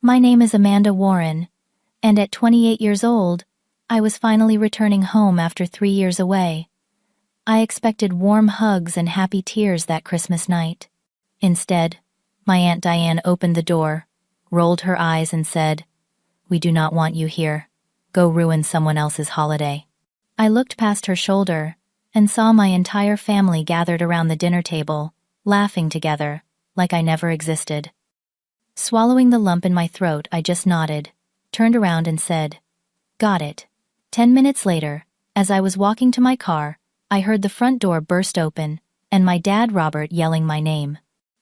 My name is Amanda Warren, and at 28 years old, I was finally returning home after 3 years away. I expected warm hugs and happy tears that Christmas night. Instead, my Aunt Diane opened the door, rolled her eyes and said, "We do not want you here. Go ruin someone else's holiday." I looked past her shoulder and saw my entire family gathered around the dinner table, laughing together, like I never existed. Swallowing the lump in my throat, I just nodded, turned around and said, "Got it." 10 minutes later, as I was walking to my car, I heard the front door burst open and my dad Robert yelling my name.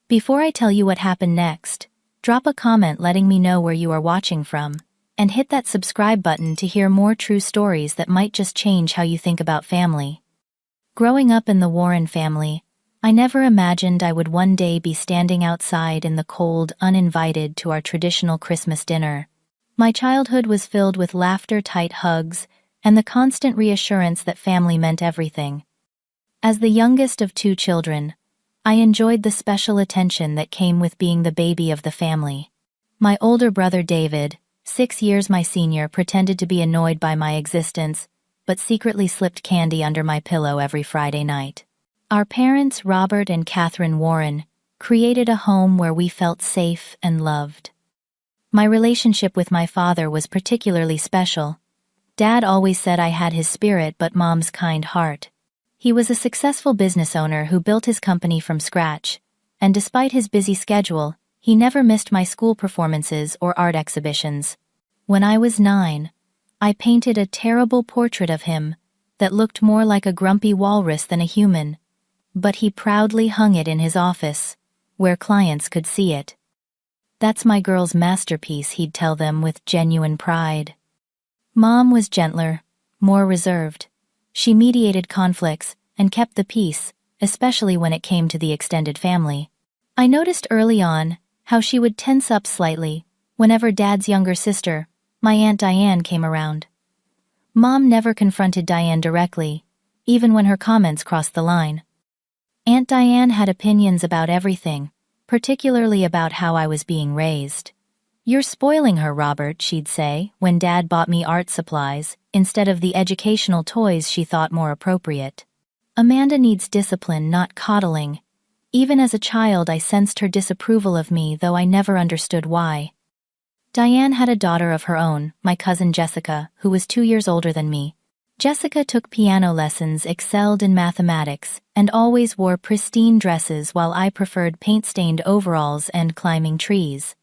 Before I tell you what happened next, drop a comment letting me know where you are watching from, and hit that subscribe button to hear more true stories that might just change how you think about family. Growing up in the Warren family, I never imagined I would one day be standing outside in the cold, uninvited to our traditional Christmas dinner. My childhood was filled with laughter, tight hugs, and the constant reassurance that family meant everything. As the youngest of 2 children, I enjoyed the special attention that came with being the baby of the family. My older brother David, 6 years my senior, pretended to be annoyed by my existence, but secretly slipped candy under my pillow every Friday night. Our parents, Robert and Catherine Warren, created a home where we felt safe and loved. My relationship with my father was particularly special. Dad always said I had his spirit but Mom's kind heart. He was a successful business owner who built his company from scratch, and despite his busy schedule, he never missed my school performances or art exhibitions. When I was 9, I painted a terrible portrait of him that looked more like a grumpy walrus than a human, but he proudly hung it in his office, where clients could see it. "That's my girl's masterpiece," he'd tell them with genuine pride. Mom was gentler, more reserved. She mediated conflicts and kept the peace, especially when it came to the extended family. I noticed early on how she would tense up slightly whenever Dad's younger sister, my Aunt Diane, came around. Mom never confronted Diane directly, even when her comments crossed the line. Aunt Diane had opinions about everything, particularly about how I was being raised. "You're spoiling her, Robert," she'd say when Dad bought me art supplies instead of the educational toys she thought more appropriate. "Amanda needs discipline, not coddling." Even as a child, I sensed her disapproval of me, though I never understood why. Diane had a daughter of her own, my cousin Jessica, who was 2 years older than me. Jessica took piano lessons, excelled in mathematics, and always wore pristine dresses while I preferred paint-stained overalls and climbing trees.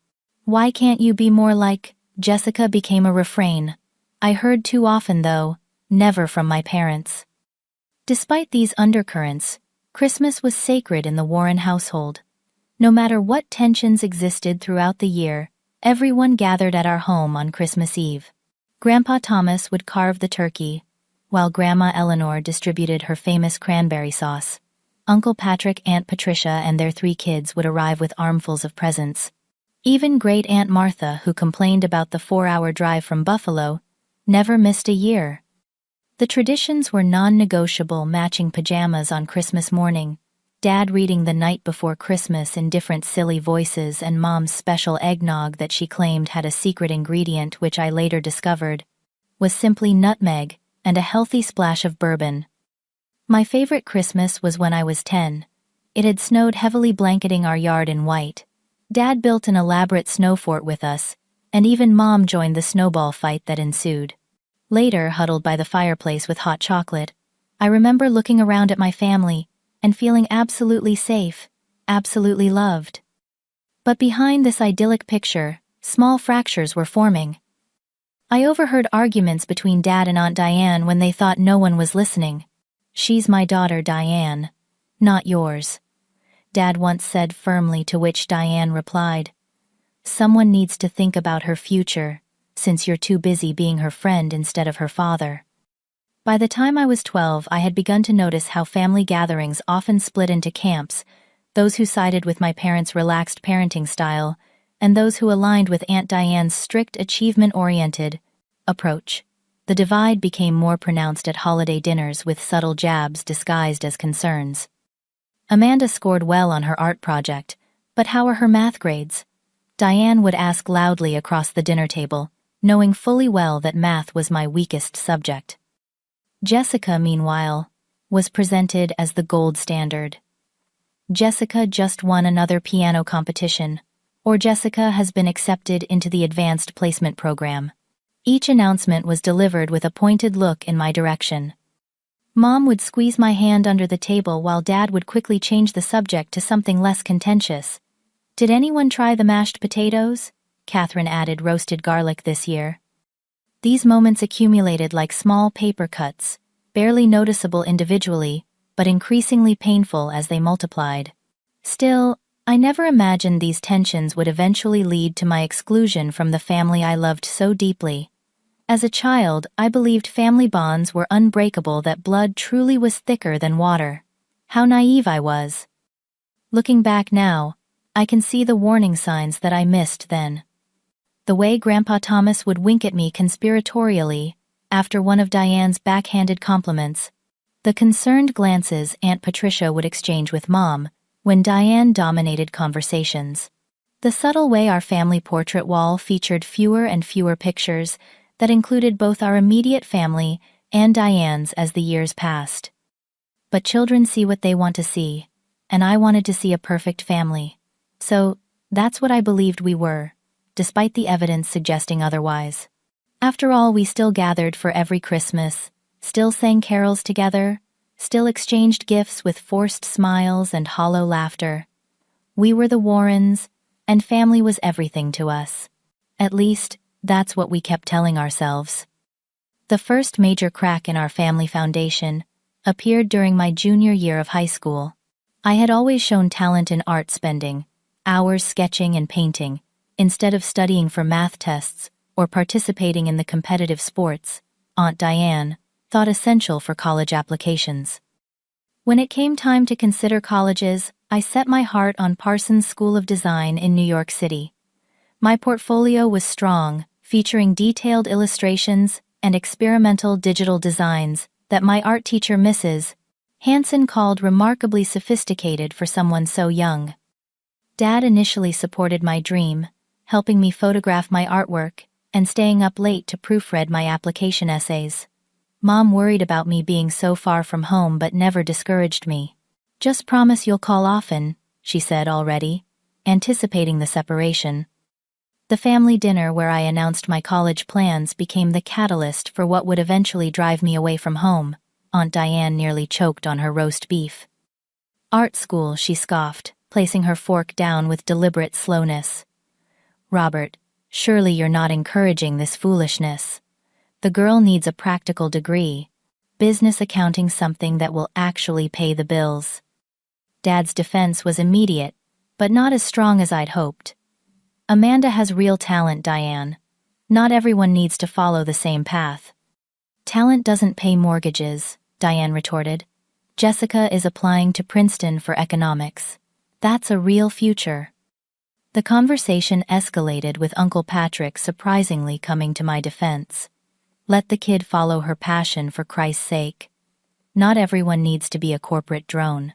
"Why can't you be more like Jessica?" became a refrain I heard too often, though never from my parents. Despite these undercurrents, Christmas was sacred in the Warren household. No matter what tensions existed throughout the year, everyone gathered at our home on Christmas Eve. Grandpa Thomas would carve the turkey, while Grandma Eleanor distributed her famous cranberry sauce. Uncle Patrick, Aunt Patricia, and their 3 kids would arrive with armfuls of presents. Even Great Aunt Martha, who complained about the 4-hour drive from Buffalo, never missed a year. The traditions were non-negotiable: matching pajamas on Christmas morning, Dad reading The Night Before Christmas in different silly voices, and Mom's special eggnog that she claimed had a secret ingredient which I later discovered was simply nutmeg and a healthy splash of bourbon. My favorite Christmas was when I was 10. It had snowed heavily, blanketing our yard in white. Dad built an elaborate snow fort with us, and even Mom joined the snowball fight that ensued. Later, huddled by the fireplace with hot chocolate, I remember looking around at my family and feeling absolutely safe, absolutely loved. But behind this idyllic picture, small fractures were forming. I overheard arguments between Dad and Aunt Diane when they thought no one was listening. "She's my daughter, Diane, not yours," Dad once said firmly, to which Diane replied, "Someone needs to think about her future, since you're too busy being her friend instead of her father." By the time I was 12, I had begun to notice how family gatherings often split into camps: those who sided with my parents' relaxed parenting style, and those who aligned with Aunt Diane's strict, achievement-oriented approach. The divide became more pronounced at holiday dinners, with subtle jabs disguised as concerns. "Amanda scored well on her art project, but how are her math grades?" Diane would ask loudly across the dinner table, knowing fully well that math was my weakest subject. Jessica, meanwhile, was presented as the gold standard. Jessica just won another piano competition, or Jessica has been accepted into the advanced placement program. Each announcement was delivered with a pointed look in my direction. Mom would squeeze my hand under the table while Dad would quickly change the subject to something less contentious. Did anyone try the mashed potatoes? Catherine added roasted garlic this year. These moments accumulated like small paper cuts, barely noticeable individually, but increasingly painful as they multiplied. Still, I never imagined these tensions would eventually lead to my exclusion from the family I loved so deeply. As a child, I believed family bonds were unbreakable, that blood truly was thicker than water. How naive I was. Looking back now, I can see the warning signs that I missed then. The way Grandpa Thomas would wink at me conspiratorially after one of Diane's backhanded compliments, the concerned glances Aunt Patricia would exchange with Mom when Diane dominated conversations, the subtle way our family portrait wall featured fewer and fewer pictures that included both our immediate family and Diane's as the years passed. But children see what they want to see, and I wanted to see a perfect family. So, that's what I believed we were, despite the evidence suggesting otherwise. After all, we still gathered for every Christmas, still sang carols together, still exchanged gifts with forced smiles and hollow laughter. We were the Warrens, and family was everything to us. At least, that's what we kept telling ourselves. The first major crack in our family foundation appeared during my junior year of high school. I had always shown talent in art, spending hours sketching and painting, instead of studying for math tests or participating in the competitive sports Aunt Diane thought essential for college applications. When it came time to consider colleges, I set my heart on Parsons School of Design in New York City. My portfolio was strong, featuring detailed illustrations and experimental digital designs that my art teacher, Mrs. Hanson, called remarkably sophisticated for someone so young. Dad initially supported my dream, helping me photograph my artwork and staying up late to proofread my application essays. Mom worried about me being so far from home but never discouraged me. "Just promise you'll call often," she said, already anticipating the separation. The family dinner where I announced my college plans became the catalyst for what would eventually drive me away from home. Aunt Diane nearly choked on her roast beef. "Art school," she scoffed, placing her fork down with deliberate slowness. "Robert, surely you're not encouraging this foolishness. The girl needs a practical degree. Business accounting, something that will actually pay the bills." Dad's defense was immediate, but not as strong as I'd hoped. "Amanda has real talent, Diane. Not everyone needs to follow the same path." "Talent doesn't pay mortgages," Diane retorted. "Jessica is applying to Princeton for economics. That's a real future." The conversation escalated with Uncle Patrick surprisingly coming to my defense. "Let the kid follow her passion, for Christ's sake. Not everyone needs to be a corporate drone."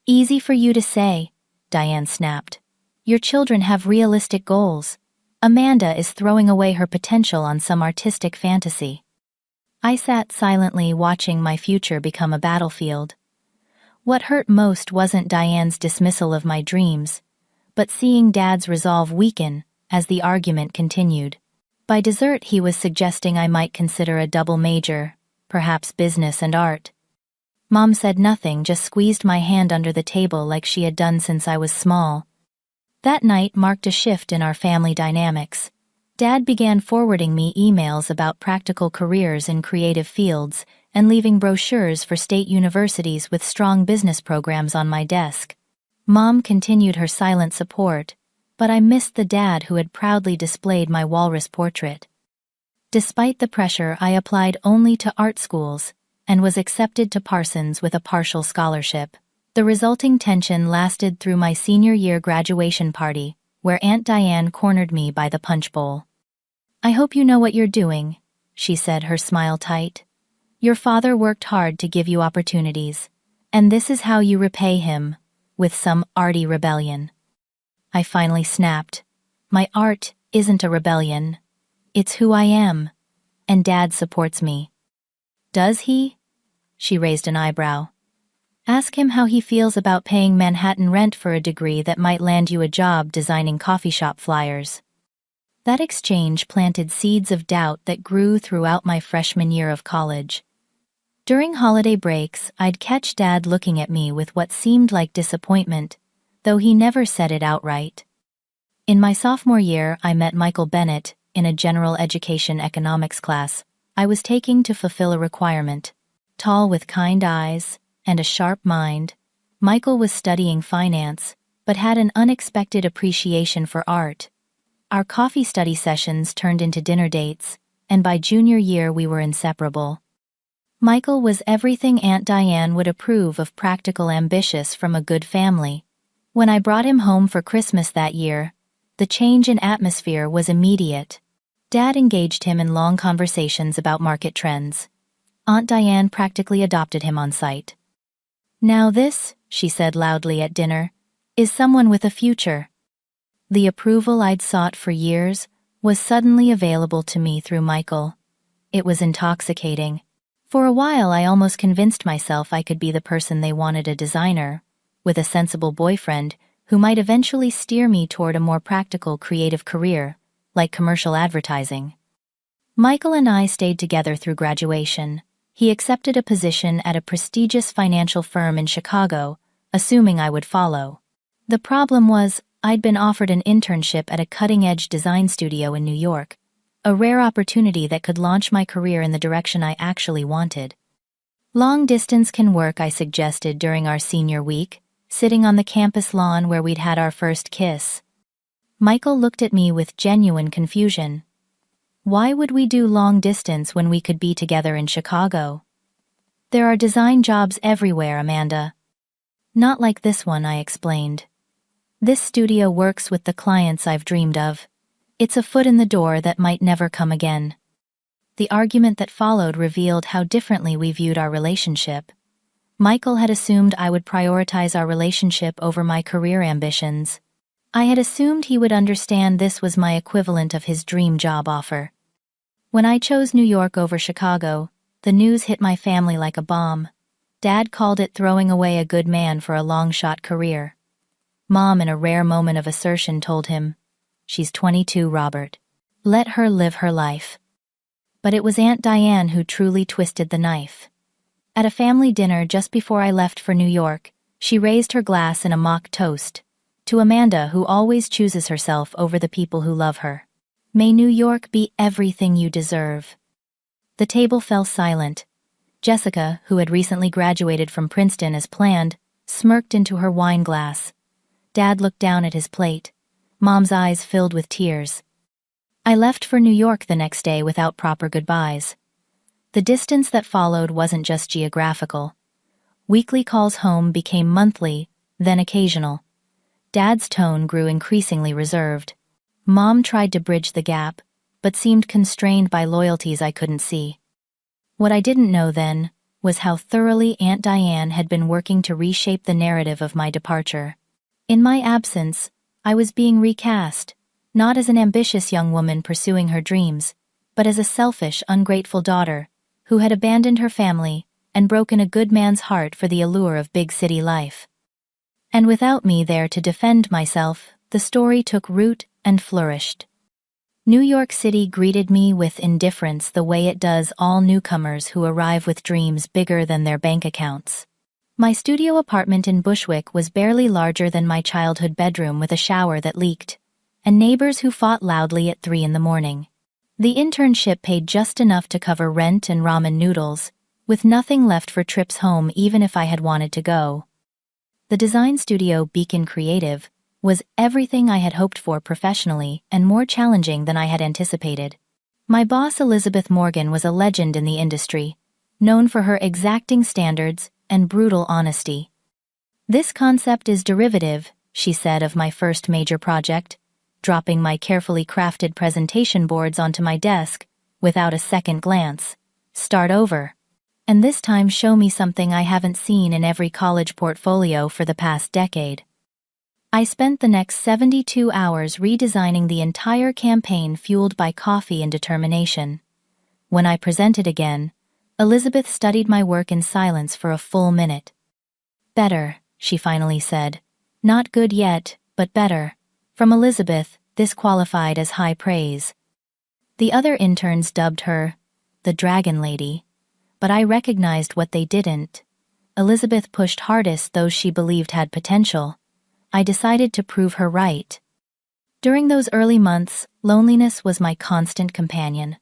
"Easy for you to say," Diane snapped. "Your children have realistic goals. Amanda is throwing away her potential on some artistic fantasy." I sat silently, watching my future become a battlefield. What hurt most wasn't Diane's dismissal of my dreams, but seeing Dad's resolve weaken as the argument continued. By dessert, he was suggesting I might consider a double major, perhaps business and art. Mom said nothing, just squeezed my hand under the table like she had done since I was small. That night marked a shift in our family dynamics. Dad began forwarding me emails about practical careers in creative fields and leaving brochures for state universities with strong business programs on my desk. Mom continued her silent support, but I missed the dad who had proudly displayed my walrus portrait. Despite the pressure, I applied only to art schools and was accepted to Parsons with a partial scholarship. The resulting tension lasted through my senior year graduation party, where Aunt Diane cornered me by the punch bowl. "I hope you know what you're doing," she said, her smile tight. "Your father worked hard to give you opportunities, and this is how you repay him, with some arty rebellion." I finally snapped. My art isn't a rebellion. It's who I am. And Dad supports me. Does he? She raised an eyebrow. Ask him how he feels about paying Manhattan rent for a degree that might land you a job designing coffee shop flyers. That exchange planted seeds of doubt that grew throughout my freshman year of college. During holiday breaks, I'd catch Dad looking at me with what seemed like disappointment, though he never said it outright. In my sophomore year, I met Michael Bennett in a general education economics class I was taking to fulfill a requirement. Tall with kind eyes and a sharp mind, Michael was studying finance, but had an unexpected appreciation for art. Our coffee study sessions turned into dinner dates, and by junior year we were inseparable. Michael was everything Aunt Diane would approve of: practical, ambitious, from a good family. When I brought him home for Christmas that year, the change in atmosphere was immediate. Dad engaged him in long conversations about market trends. Aunt Diane practically adopted him on sight. "Now this," she said loudly at dinner, "is someone with a future." The approval I'd sought for years was suddenly available to me through Michael. It was intoxicating. For a while I almost convinced myself I could be the person they wanted: a designer, with a sensible boyfriend who might eventually steer me toward a more practical, creative career, like commercial advertising. Michael and I stayed together through graduation. He accepted a position at a prestigious financial firm in Chicago, assuming I would follow. The problem was, I'd been offered an internship at a cutting-edge design studio in New York, a rare opportunity that could launch my career in the direction I actually wanted. "Long distance can work," I suggested during our senior week, sitting on the campus lawn where we'd had our first kiss. Michael looked at me with genuine confusion. "Why would we do long distance when we could be together in Chicago? There are design jobs everywhere, Amanda." "Not like this one," I explained. "This studio works with the clients I've dreamed of. It's a foot in the door that might never come again." The argument that followed revealed how differently we viewed our relationship. Michael had assumed I would prioritize our relationship over my career ambitions. I had assumed he would understand this was my equivalent of his dream job offer. When I chose New York over Chicago, the news hit my family like a bomb. Dad called it throwing away a good man for a long-shot career. Mom, in a rare moment of assertion, told him, "She's 22, Robert. Let her live her life." But it was Aunt Diane who truly twisted the knife. At a family dinner just before I left for New York, she raised her glass in a mock toast to Amanda, who always chooses herself over the people who love her. "May New York be everything you deserve." The table fell silent. Jessica, who had recently graduated from Princeton as planned, smirked into her wine glass. Dad looked down at his plate. Mom's eyes filled with tears. I left for New York the next day without proper goodbyes. The distance that followed wasn't just geographical. Weekly calls home became monthly, then occasional. Dad's tone grew increasingly reserved. Mom tried to bridge the gap, but seemed constrained by loyalties I couldn't see. What I didn't know then was how thoroughly Aunt Diane had been working to reshape the narrative of my departure. In my absence, I was being recast, not as an ambitious young woman pursuing her dreams, but as a selfish, ungrateful daughter who had abandoned her family and broken a good man's heart for the allure of big city life. And without me there to defend myself, the story took root and flourished. New York City greeted me with indifference, the way it does all newcomers who arrive with dreams bigger than their bank accounts. My studio apartment in Bushwick was barely larger than my childhood bedroom, with a shower that leaked, and neighbors who fought loudly at 3 in the morning. The internship paid just enough to cover rent and ramen noodles, with nothing left for trips home even if I had wanted to go. The design studio, Beacon Creative, was everything I had hoped for professionally, and more challenging than I had anticipated. My boss, Elizabeth Morgan, was a legend in the industry, known for her exacting standards and brutal honesty. "This concept is derivative," she said of my first major project, dropping my carefully crafted presentation boards onto my desk without a second glance. "Start over. And this time show me something I haven't seen in every college portfolio for the past decade." I spent the next 72 hours redesigning the entire campaign fueled by coffee and determination. When I presented again, Elizabeth studied my work in silence for a full minute. "Better," she finally said. "Not good yet, but better." From Elizabeth, this qualified as high praise. The other interns dubbed her the Dragon Lady, but I recognized what they didn't. Elizabeth pushed hardest those she believed had potential. I decided to prove her right. During those early months, loneliness was my constant companion.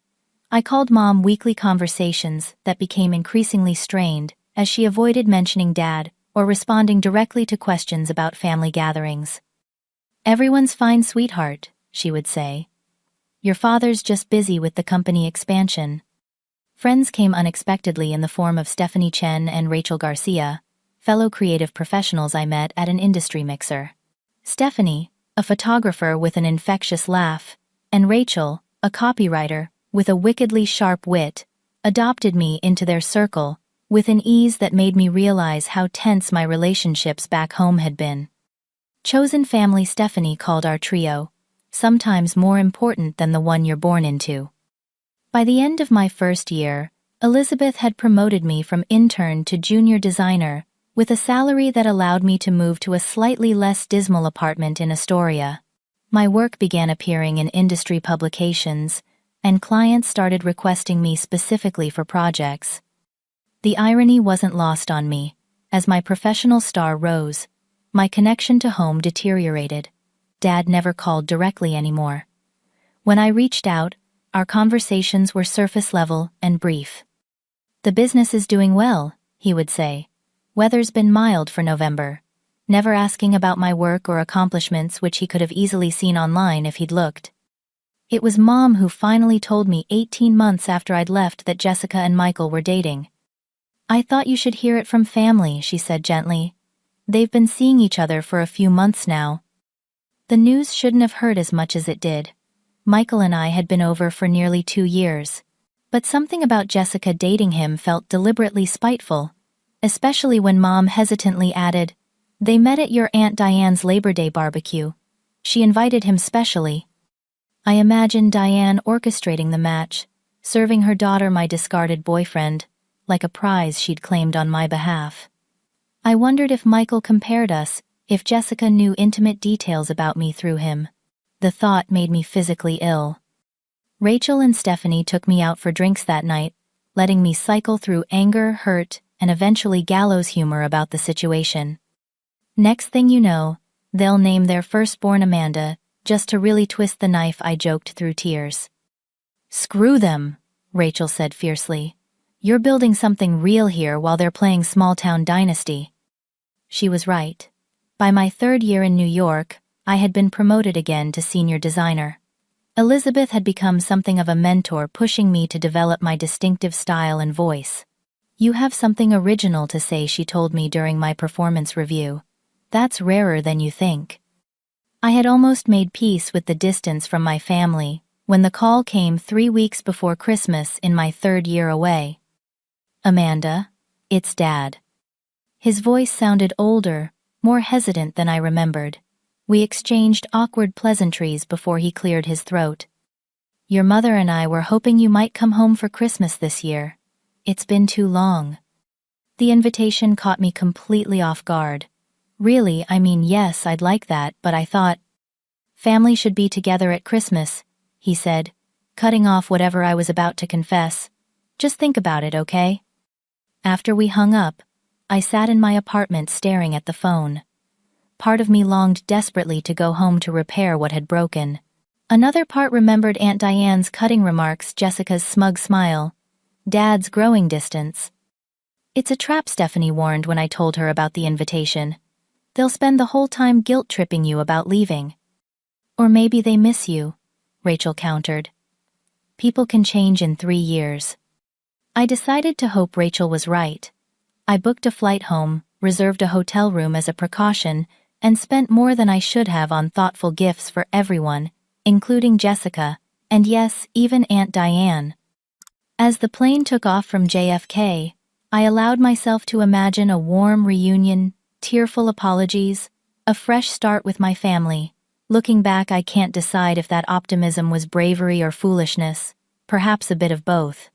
I called Mom weekly conversations that became increasingly strained as she avoided mentioning Dad or responding directly to questions about family gatherings. "Everyone's fine, sweetheart," she would say. "Your father's just busy with the company expansion." Friends came unexpectedly in the form of Stephanie Chen and Rachel Garcia, fellow creative professionals I met at an industry mixer. Stephanie, a photographer with an infectious laugh, and Rachel, a copywriter with a wickedly sharp wit, adopted me into their circle with an ease that made me realize how tense my relationships back home had been. Chosen family, Stephanie called our trio, sometimes more important than the one you're born into. By the end of my first year, Elizabeth had promoted me from intern to junior designer, with a salary that allowed me to move to a slightly less dismal apartment in Astoria. My work began appearing in industry publications, and clients started requesting me specifically for projects. The irony wasn't lost on me. As my professional star rose, my connection to home deteriorated. Dad never called directly anymore. When I reached out, our conversations were surface level and brief. "The business is doing well," he would say. "Weather's been mild for November," never asking about my work or accomplishments, which he could have easily seen online if he'd looked. It was Mom who finally told me 18 months after I'd left that Jessica and Michael were dating. "I thought you should hear it from family," she said gently. "They've been seeing each other for a few months now." The news shouldn't have hurt as much as it did. Michael and I had been over for nearly 2 years. But something about Jessica dating him felt deliberately spiteful, especially when Mom hesitantly added, "They met at your Aunt Diane's Labor Day barbecue. She invited him specially." I imagined Diane orchestrating the match, serving her daughter my discarded boyfriend, like a prize she'd claimed on my behalf. I wondered if Michael compared us, if Jessica knew intimate details about me through him. The thought made me physically ill. Rachel and Stephanie took me out for drinks that night, letting me cycle through anger, hurt, and eventually gallows humor about the situation. Next thing you know, they'll name their firstborn Amanda, just to really twist the knife, I joked through tears. "Screw them," Rachel said fiercely. "You're building something real here while they're playing small-town dynasty." She was right. By my 3rd year in New York, I had been promoted again to senior designer. Elizabeth had become something of a mentor, pushing me to develop my distinctive style and voice. "You have something original to say," she told me during my performance review. "That's rarer than you think." I had almost made peace with the distance from my family when the call came 3 weeks before Christmas in my 3rd year away. "Amanda, it's Dad." His voice sounded older, more hesitant than I remembered. We exchanged awkward pleasantries before he cleared his throat. "Your mother and I were hoping you might come home for Christmas this year. It's been too long." The invitation caught me completely off guard. "Really, I mean, yes, I'd like that, but I thought—" "Family should be together at Christmas," he said, cutting off whatever I was about to confess. "Just think about it, okay?" After we hung up, I sat in my apartment staring at the phone. Part of me longed desperately to go home to repair what had broken. Another part remembered Aunt Diane's cutting remarks, Jessica's smug smile, Dad's growing distance. "It's a trap," Stephanie warned when I told her about the invitation. "They'll spend the whole time guilt-tripping you about leaving." "Or maybe they miss you," Rachel countered. "People can change in 3 years." I decided to hope Rachel was right. I booked a flight home, reserved a hotel room as a precaution, and spent more than I should have on thoughtful gifts for everyone, including Jessica, and yes, even Aunt Diane. As the plane took off from JFK, I allowed myself to imagine a warm reunion, tearful apologies, A fresh start with my family. Looking back, I can't decide if that optimism was bravery or foolishness, perhaps a bit of both.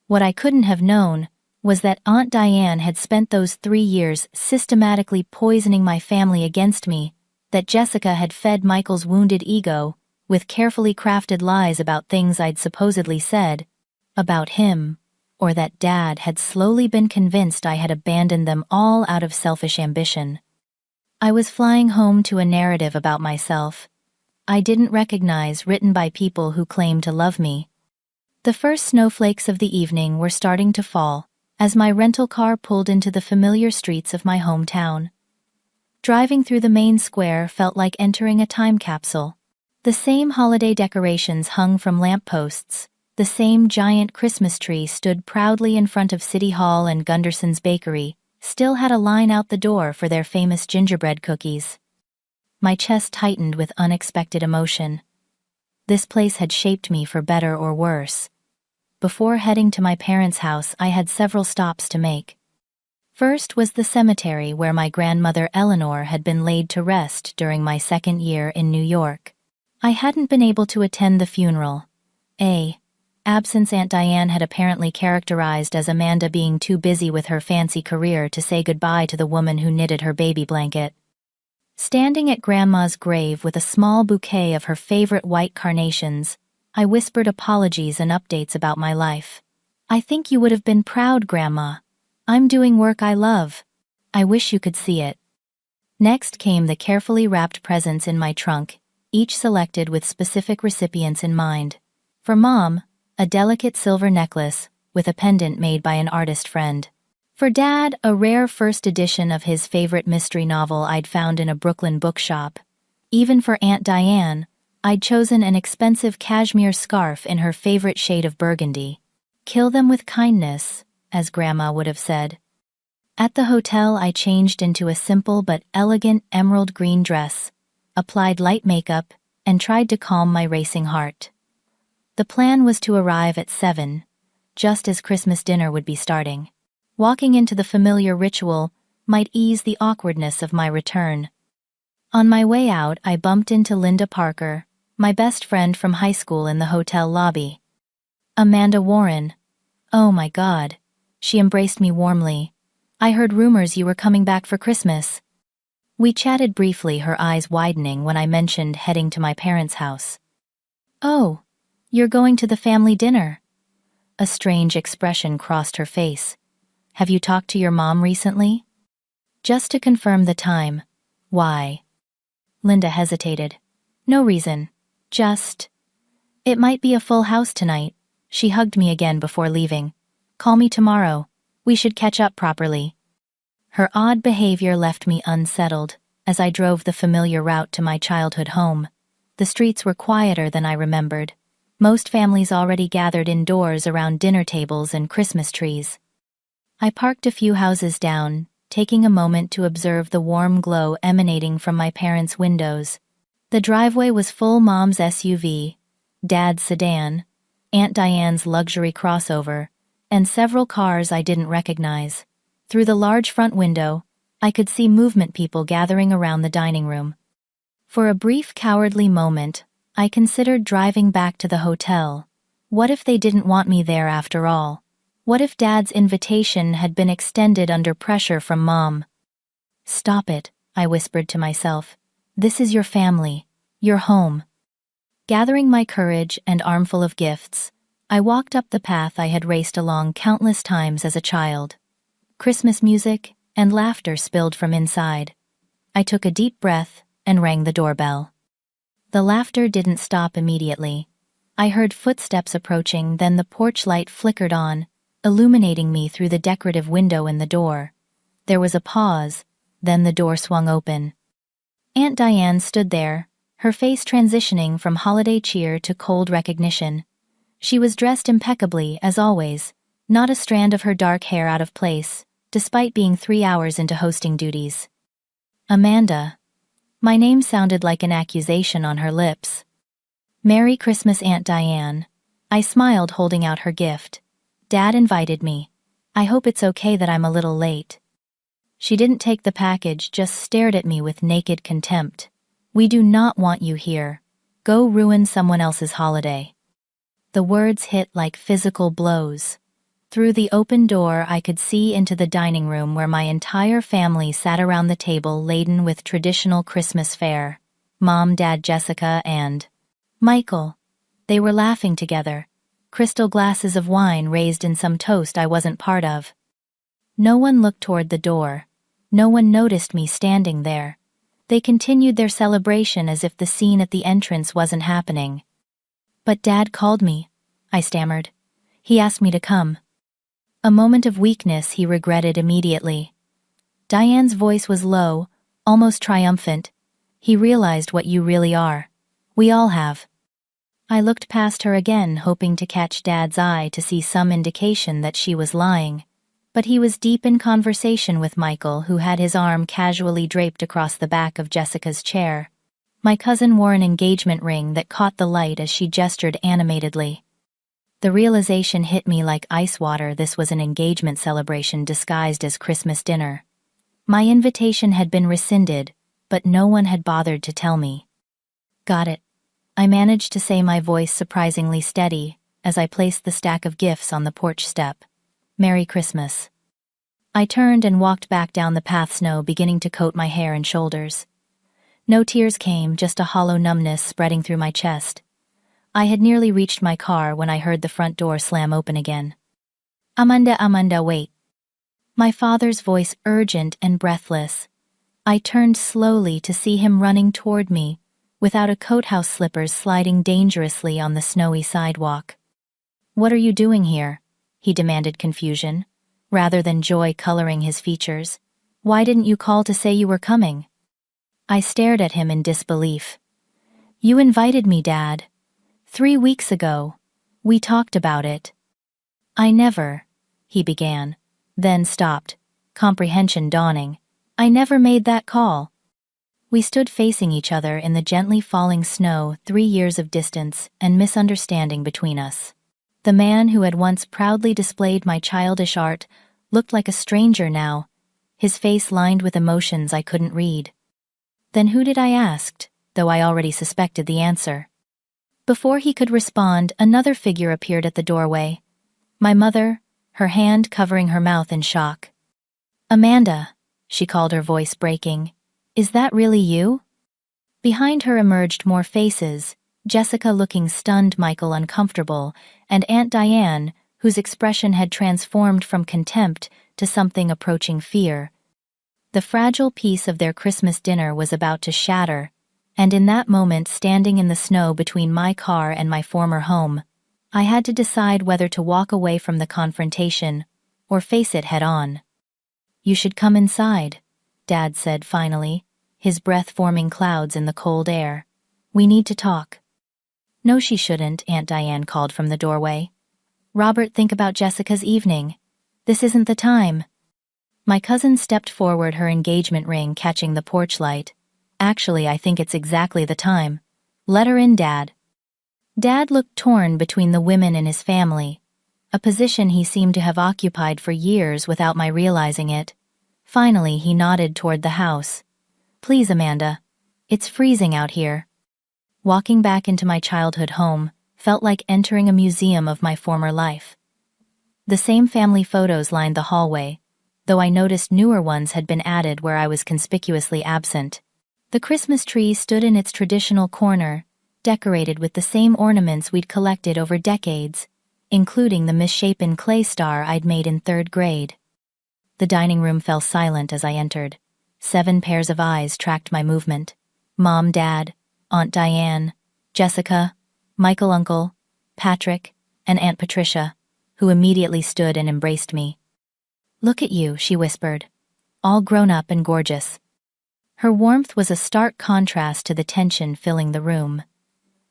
What I couldn't have known was that Aunt Diane had spent those 3 years systematically poisoning my family against me, that Jessica had fed Michael's wounded ego with carefully crafted lies about things I'd supposedly said about him, or that Dad had slowly been convinced I had abandoned them all out of selfish ambition. I was flying home to a narrative about myself I didn't recognize, written by people who claimed to love me. The first snowflakes of the evening were starting to fall as my rental car pulled into the familiar streets of my hometown. Driving through the main square felt like entering a time capsule. The same holiday decorations hung from lampposts, the same giant Christmas tree stood proudly in front of City Hall, and Gunderson's Bakery still had a line out the door for their famous gingerbread cookies. My chest tightened with unexpected emotion. This place had shaped me for better or worse. Before heading to my parents' house, I had several stops to make. First was the cemetery where my grandmother Eleanor had been laid to rest during my second year in New York. I hadn't been able to attend the funeral. Absence Aunt Diane had apparently characterized as Amanda being too busy with her fancy career to say goodbye to the woman who knitted her baby blanket. Standing at Grandma's grave with a small bouquet of her favorite white carnations, I whispered apologies and updates about my life. "I think you would have been proud, Grandma. I'm doing work I love. I wish you could see it." Next came the carefully wrapped presents in my trunk, each selected with specific recipients in mind. For Mom, a delicate silver necklace with a pendant made by an artist friend. For Dad, a rare first edition of his favorite mystery novel I'd found in a Brooklyn bookshop. Even for Aunt Diane, I'd chosen an expensive cashmere scarf in her favorite shade of burgundy. "Kill them with kindness," as Grandma would have said. At the hotel, I changed into a simple but elegant emerald green dress, applied light makeup, and tried to calm my racing heart. The plan was to arrive at 7, just as Christmas dinner would be starting. Walking into the familiar ritual might ease the awkwardness of my return. On my way out, I bumped into Linda Parker, my best friend from high school, in the hotel lobby. "Amanda Warren. Oh my God." She embraced me warmly. "I heard rumors you were coming back for Christmas." We chatted briefly, her eyes widening when I mentioned heading to my parents' house. "Oh, you're going to the family dinner?" A strange expression crossed her face. "Have you talked to your mom recently?" "Just to confirm the time." "Why?" Linda hesitated. "No reason. Just... It might be a full house tonight." She hugged me again before leaving. "Call me tomorrow. We should catch up properly." Her odd behavior left me unsettled as I drove the familiar route to my childhood home. The streets were quieter than I remembered. Most families already gathered indoors around dinner tables and Christmas trees. I parked a few houses down, taking a moment to observe the warm glow emanating from my parents' windows. The driveway was full: Mom's SUV, Dad's sedan, Aunt Diane's luxury crossover, and several cars I didn't recognize. Through the large front window, I could see movement, people gathering around the dining room. For a brief cowardly moment, I considered driving back to the hotel. What if they didn't want me there after all? What if Dad's invitation had been extended under pressure from Mom? "Stop it," I whispered to myself. "This is your family, your home." Gathering my courage and armful of gifts, I walked up the path I had raced along countless times as a child. Christmas music and laughter spilled from inside. I took a deep breath and rang the doorbell. The laughter didn't stop immediately. I heard footsteps approaching, then the porch light flickered on, illuminating me through the decorative window in the door. There was a pause, then the door swung open. Aunt Diane stood there, her face transitioning from holiday cheer to cold recognition. She was dressed impeccably, as always, not a strand of her dark hair out of place, despite being 3 hours into hosting duties. "Amanda." My name sounded like an accusation on her lips. "Merry Christmas, Aunt Diane." I smiled, holding out her gift. "Dad invited me. I hope it's okay that I'm a little late." She didn't take the package, just stared at me with naked contempt. "We do not want you here. Go ruin someone else's holiday." The words hit like physical blows. Through the open door, I could see into the dining room where my entire family sat around the table laden with traditional Christmas fare. Mom, Dad, Jessica, and Michael. They were laughing together, crystal glasses of wine raised in some toast I wasn't part of. No one looked toward the door. No one noticed me standing there. They continued their celebration as if the scene at the entrance wasn't happening. "But Dad called me," I stammered. "He asked me to come." A moment of weakness he regretted immediately. Diane's voice was low, almost triumphant. "He realized what you really are. We all have." I looked past her again, hoping to catch Dad's eye to see some indication that she was lying. But he was deep in conversation with Michael, who had his arm casually draped across the back of Jessica's chair. My cousin wore an engagement ring that caught the light as she gestured animatedly. The realization hit me like ice water. This was an engagement celebration disguised as Christmas dinner. My invitation had been rescinded, but no one had bothered to tell me. "Got it," I managed to say, my voice surprisingly steady, as I placed the stack of gifts on the porch step. "Merry Christmas." I turned and walked back down the path, snow beginning to coat my hair and shoulders. No tears came, just a hollow numbness spreading through my chest. I had nearly reached my car when I heard the front door slam open again. Amanda, wait." My father's voice urgent and breathless. I turned slowly to see him running toward me, without a coat, house slippers sliding dangerously on the snowy sidewalk. "What are you doing here?" he demanded, confusion, rather than joy coloring his features. "Why didn't you call to say you were coming?" I stared at him in disbelief. "You invited me, Dad. 3 weeks ago. We talked about it." "I never," he began, then stopped, comprehension dawning. "I never made that call." We stood facing each other in the gently falling snow, 3 years of distance and misunderstanding between us. The man who had once proudly displayed my childish art looked like a stranger now, his face lined with emotions I couldn't read. "Then who did?" I asked, though I already suspected the answer. Before he could respond, another figure appeared at the doorway. My mother, her hand covering her mouth in shock. "Amanda," she called, her voice breaking. "Is that really you?" Behind her emerged more faces, Jessica looking stunned, Michael uncomfortable, and Aunt Diane, whose expression had transformed from contempt to something approaching fear. The fragile piece of their Christmas dinner was about to shatter, and in that moment, standing in the snow between my car and my former home, I had to decide whether to walk away from the confrontation or face it head-on. "You should come inside," Dad said finally, his breath forming clouds in the cold air. "We need to talk." "No, she shouldn't," Aunt Diane called from the doorway. "Robert, think about Jessica's evening. This isn't the time." My cousin stepped forward, her engagement ring catching the porch light. "Actually, I think it's exactly the time. Let her in, Dad." Dad looked torn between the women in his family, a position he seemed to have occupied for years without my realizing it. Finally, he nodded toward the house. "Please, Amanda. It's freezing out here." Walking back into my childhood home felt like entering a museum of my former life. The same family photos lined the hallway, though I noticed newer ones had been added where I was conspicuously absent. The Christmas tree stood in its traditional corner, decorated with the same ornaments we'd collected over decades, including the misshapen clay star I'd made in 3rd grade. The dining room fell silent as I entered. 7 pairs of eyes tracked my movement. Mom, Dad, Aunt Diane, Jessica, Michael, Uncle, Patrick, and Aunt Patricia, who immediately stood and embraced me. "Look at you," she whispered, "all grown up and gorgeous." Her warmth was a stark contrast to the tension filling the room.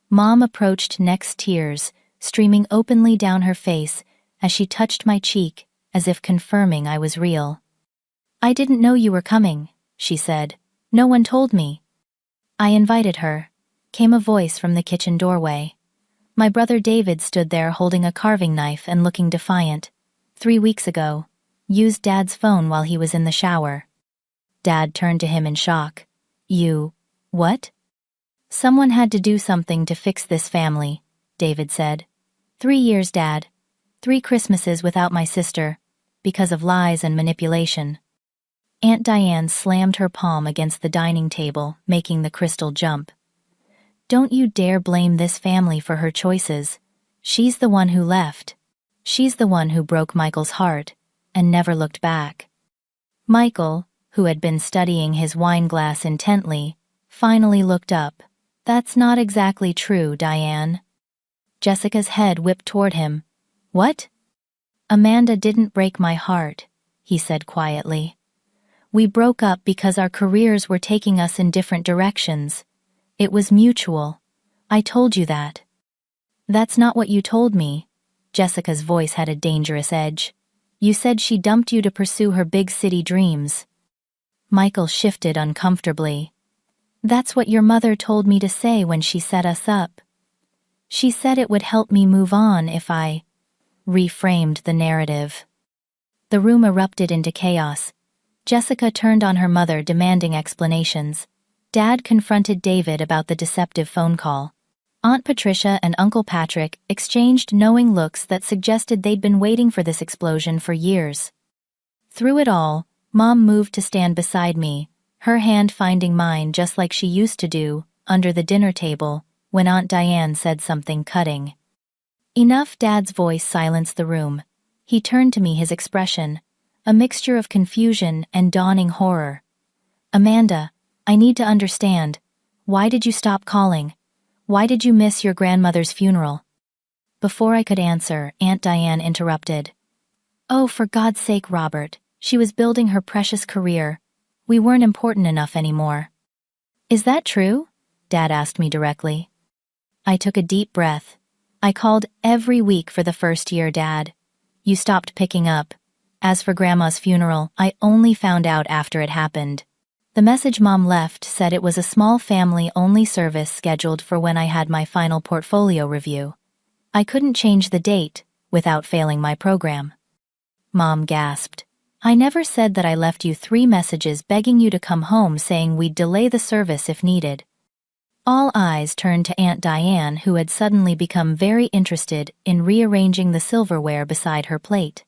Mom approached next, tears streaming openly down her face as she touched my cheek, as if confirming I was real. "I didn't know you were coming," she said. "No one told me." "I invited her," came a voice from the kitchen doorway. My brother David stood there holding a carving knife and looking defiant. 3 weeks ago. Used Dad's phone while he was in the shower. Dad turned to him in shock. You... what? Someone had to do something to fix this family, David said. 3 years, Dad. 3 Christmases without my sister, because of lies and manipulation. Aunt Diane slammed her palm against the dining table, making the crystal jump. Don't you dare blame this family for her choices. She's the one who left. She's the one who broke Michael's heart, and never looked back. Michael, who had been studying his wine glass intently, finally looked up. That's not exactly true, Diane. Jessica's head whipped toward him. What? Amanda didn't break my heart, he said quietly. We broke up because our careers were taking us in different directions. It was mutual. I told you that. That's not what you told me. Jessica's voice had a dangerous edge. You said she dumped you to pursue her big city dreams. Michael shifted uncomfortably. That's what your mother told me to say when she set us up. She said it would help me move on if I reframed the narrative. The room erupted into chaos. Jessica turned on her mother, demanding explanations. Dad confronted David about the deceptive phone call. Aunt Patricia and Uncle Patrick exchanged knowing looks that suggested they'd been waiting for this explosion for years. Through it all, Mom moved to stand beside me, her hand finding mine just like she used to do, under the dinner table, when Aunt Diane said something cutting. Enough. Dad's voice silenced the room. He turned to me, his expression a mixture of confusion and dawning horror. Amanda, I need to understand. Why did you stop calling? Why did you miss your grandmother's funeral? Before I could answer, Aunt Diane interrupted. Oh, for God's sake, Robert, she was building her precious career. We weren't important enough anymore. Is that true? Dad asked me directly. I took a deep breath. I called every week for the first year, Dad. You stopped picking up. As for Grandma's funeral, I only found out after it happened. The message Mom left said it was a small family-only service scheduled for when I had my final portfolio review. I couldn't change the date without failing my program. Mom gasped. I never said that. I left you 3 messages begging you to come home, saying we'd delay the service if needed. All eyes turned to Aunt Diane, who had suddenly become very interested in rearranging the silverware beside her plate.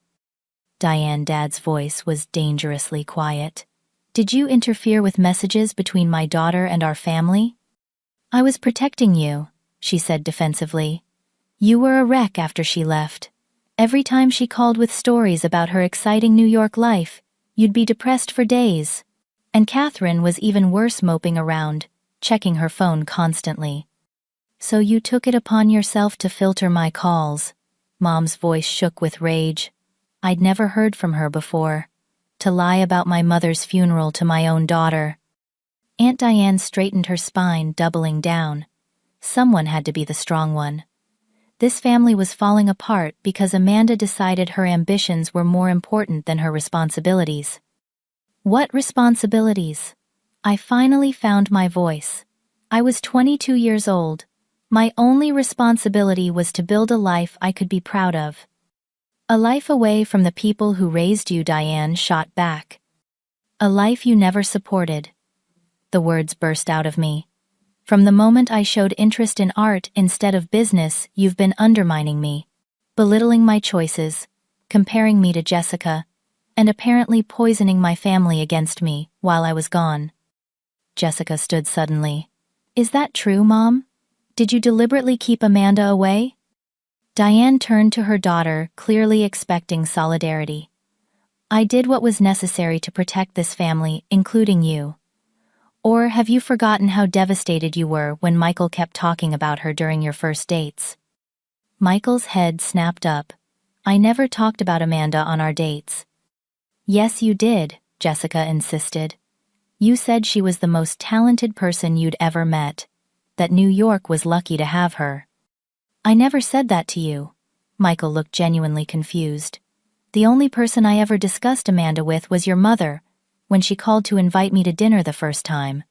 Diane, Dad's voice was dangerously quiet. Did you interfere with messages between my daughter and our family? I was protecting you, she said defensively. You were a wreck after she left. Every time she called with stories about her exciting New York life, you'd be depressed for days. And Catherine was even worse, moping around, checking her phone constantly. So you took it upon yourself to filter my calls. Mom's voice shook with rage. I'd never heard from her before. To lie about my mother's funeral to my own daughter. Aunt Diane straightened her spine, doubling down. Someone had to be the strong one. This family was falling apart because Amanda decided her ambitions were more important than her responsibilities. What responsibilities? I finally found my voice. I was 22 years old. My only responsibility was to build a life I could be proud of. A life away from the people who raised you, Diane shot back. A life you never supported. The words burst out of me. From the moment I showed interest in art instead of business, you've been undermining me, belittling my choices, comparing me to Jessica, and apparently poisoning my family against me while I was gone. Jessica stood suddenly. Is that true, Mom? Did you deliberately keep Amanda away? Diane turned to her daughter, clearly expecting solidarity. I did what was necessary to protect this family, including you. Or have you forgotten how devastated you were when Michael kept talking about her during your first dates? Michael's head snapped up. I never talked about Amanda on our dates. Yes, you did, Jessica insisted. You said she was the most talented person you'd ever met, that New York was lucky to have her. I never said that to you. Michael looked genuinely confused. The only person I ever discussed Amanda with was your mother, when she called to invite me to dinner the first time.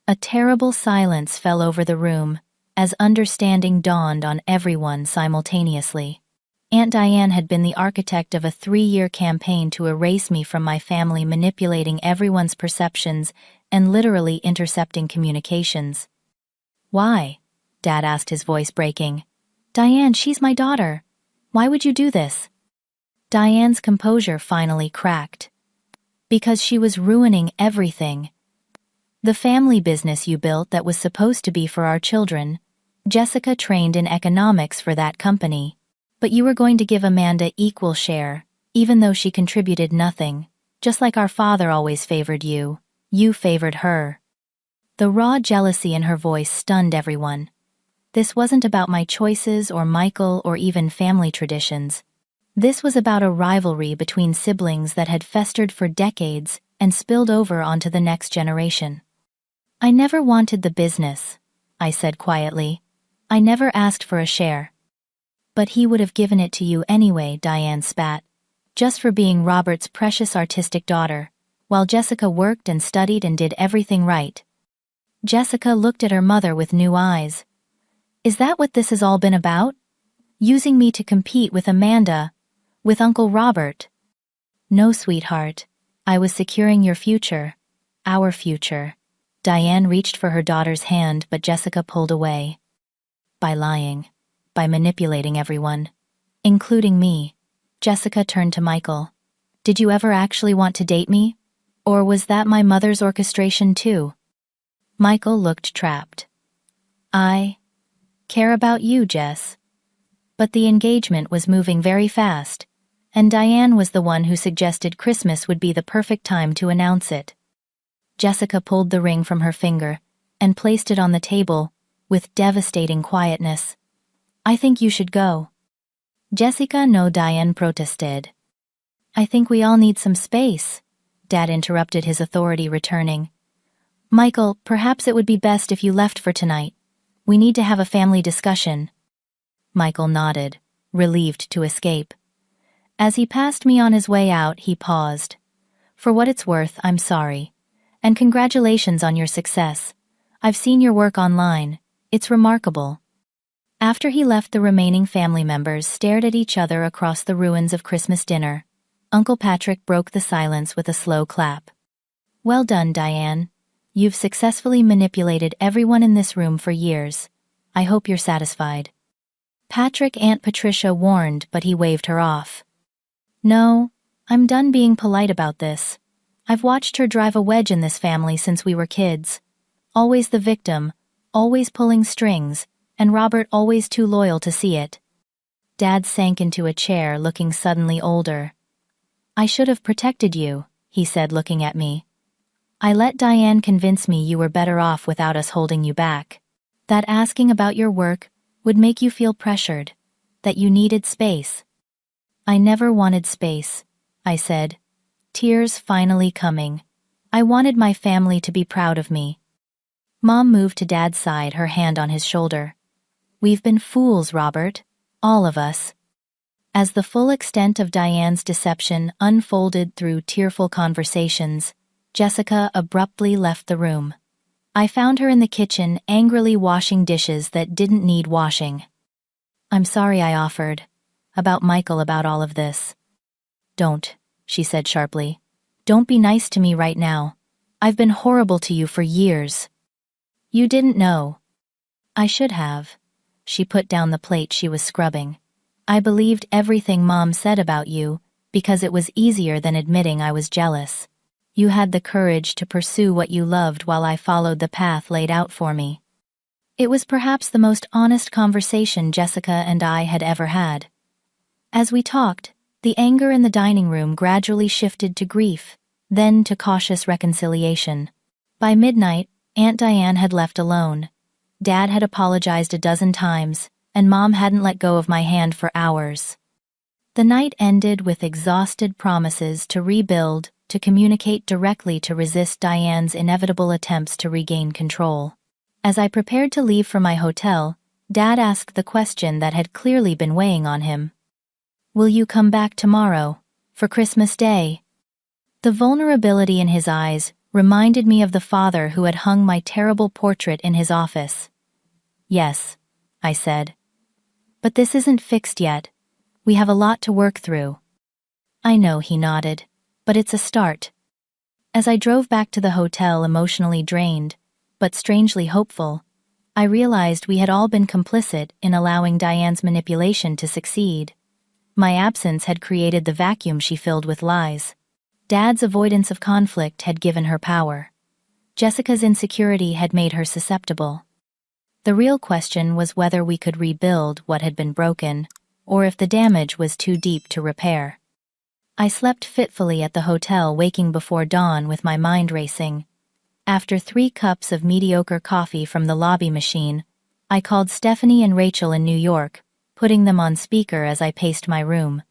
A terrible silence fell over the room, as understanding dawned on everyone simultaneously. Aunt Diane had been the architect of a 3-year campaign to erase me from my family, manipulating everyone's perceptions and literally intercepting communications. Why? Dad asked, his voice breaking. Diane, she's my daughter. Why would you do this? Diane's composure finally cracked. Because she was ruining everything. The family business you built that was supposed to be for our children. Jessica trained in economics for that company. But you were going to give Amanda equal share, even though she contributed nothing. Just like our father always favored you, you favored her. The raw jealousy in her voice stunned everyone. This wasn't about my choices or Michael or even family traditions. This was about a rivalry between siblings that had festered for decades and spilled over onto the next generation. I never wanted the business, I said quietly. I never asked for a share. But he would have given it to you anyway, Diane spat. Just for being Robert's precious artistic daughter, while Jessica worked and studied and did everything right. Jessica looked at her mother with new eyes. Is that what this has all been about? Using me to compete with Amanda? With Uncle Robert? No, sweetheart. I was securing your future. Our future. Diane reached for her daughter's hand, but Jessica pulled away. By lying. By manipulating everyone. Including me. Jessica turned to Michael. Did you ever actually want to date me? Or was that my mother's orchestration too? Michael looked trapped. I care about you, Jess. But the engagement was moving very fast, and Diane was the one who suggested Christmas would be the perfect time to announce it. Jessica pulled the ring from her finger and placed it on the table with devastating quietness. I think you should go. Jessica, no, Diane protested. I think we all need some space, Dad interrupted, his authority returning. Michael, perhaps it would be best if you left for tonight. We need to have a family discussion. Michael nodded, relieved to escape. As he passed me on his way out, he paused. For what it's worth, I'm sorry. And congratulations on your success. I've seen your work online. It's remarkable. After he left, the remaining family members stared at each other across the ruins of Christmas dinner. Uncle Patrick broke the silence with a slow clap. Well done, Diane. You've successfully manipulated everyone in this room for years. I hope you're satisfied. Patrick, Aunt Patricia warned, but he waved her off. No, I'm done being polite about this. I've watched her drive a wedge in this family since we were kids. Always the victim, always pulling strings, and Robert always too loyal to see it. Dad sank into a chair, looking suddenly older. I should have protected you, he said, looking at me. I let Diane convince me you were better off without us holding you back. That asking about your work would make you feel pressured, that you needed space. I never wanted space, I said, tears finally coming. I wanted my family to be proud of me. Mom moved to Dad's side, her hand on his shoulder. We've been fools, Robert. All of us. As the full extent of Diane's deception unfolded through tearful conversations, Jessica abruptly left the room. I found her in the kitchen, angrily washing dishes that didn't need washing. I'm sorry, I offered. About Michael, about all of this. Don't, she said sharply. Don't be nice to me right now. I've been horrible to you for years. You didn't know. I should have. She put down the plate she was scrubbing. I believed everything Mom said about you because it was easier than admitting I was jealous. You had the courage to pursue what you loved while I followed the path laid out for me. It was perhaps the most honest conversation Jessica and I had ever had. As we talked, the anger in the dining room gradually shifted to grief, then to cautious reconciliation. By midnight, Aunt Diane had left alone. Dad had apologized a dozen times, and Mom hadn't let go of my hand for hours. The night ended with exhausted promises to rebuild, to communicate directly, to resist Diane's inevitable attempts to regain control. As I prepared to leave for my hotel, Dad asked the question that had clearly been weighing on him. Will you come back tomorrow, for Christmas Day? The vulnerability in his eyes reminded me of the father who had hung my terrible portrait in his office. Yes, I said. But this isn't fixed yet. We have a lot to work through. I know, he nodded. But it's a start. As I drove back to the hotel emotionally drained, but strangely hopeful, I realized we had all been complicit in allowing Diane's manipulation to succeed. My absence had created the vacuum she filled with lies. Dad's avoidance of conflict had given her power. Jessica's insecurity had made her susceptible. The real question was whether we could rebuild what had been broken, or if the damage was too deep to repair. I slept fitfully at the hotel, waking before dawn with my mind racing. After 3 cups of mediocre coffee from the lobby machine, I called Stephanie and Rachel in New York, putting them on speaker as I paced my room.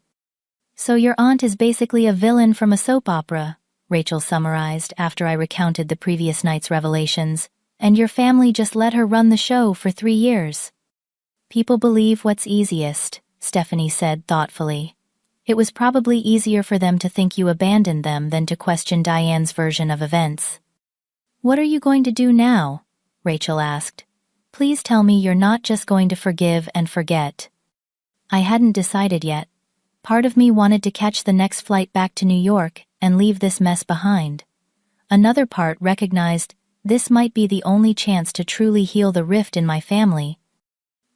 "So your aunt is basically a villain from a soap opera," Rachel summarized after I recounted the previous night's revelations, "and your family just let her run the show for 3 years." "People believe what's easiest," Stephanie said thoughtfully. "It was probably easier for them to think you abandoned them than to question Diane's version of events." "What are you going to do now?" Rachel asked. "Please tell me you're not just going to forgive and forget." I hadn't decided yet. Part of me wanted to catch the next flight back to New York and leave this mess behind. Another part recognized this might be the only chance to truly heal the rift in my family.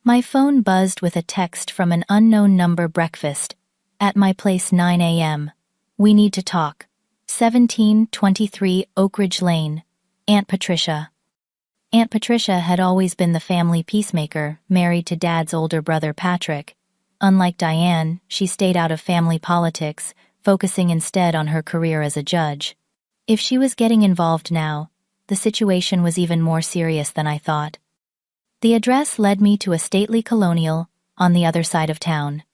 My phone buzzed with a text from an unknown number. "Breakfast. At my place 9 a.m. We need to talk. 1723 Oak Ridge Lane. Aunt Patricia." Aunt Patricia had always been the family peacemaker, married to Dad's older brother Patrick. Unlike Diane, she stayed out of family politics, focusing instead on her career as a judge. If she was getting involved now, the situation was even more serious than I thought. The address led me to a stately colonial on the other side of town.